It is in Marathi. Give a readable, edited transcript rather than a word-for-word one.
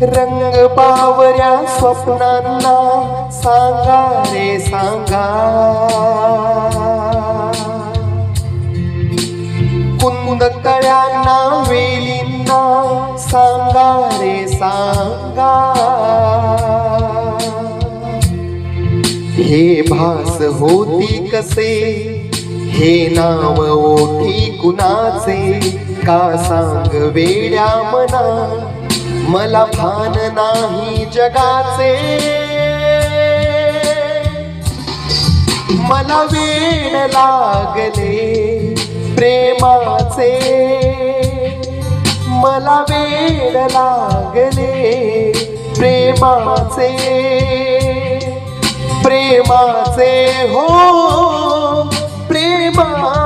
रंग बावऱ्या स्वप्नांना सांगा रे सांगा, कुंद कळ्यांना वेलींना सांगा रे सांगा. हे भास होती कसे, हे नाव ओठी कुणाचे, का सांग वेड्या मना, मला भान नाही जगाचे. मला वेड लागले प्रेमाचे, मला वेड लागले प्रेमाचे, प्रेमाचे हो प्रेमाचे.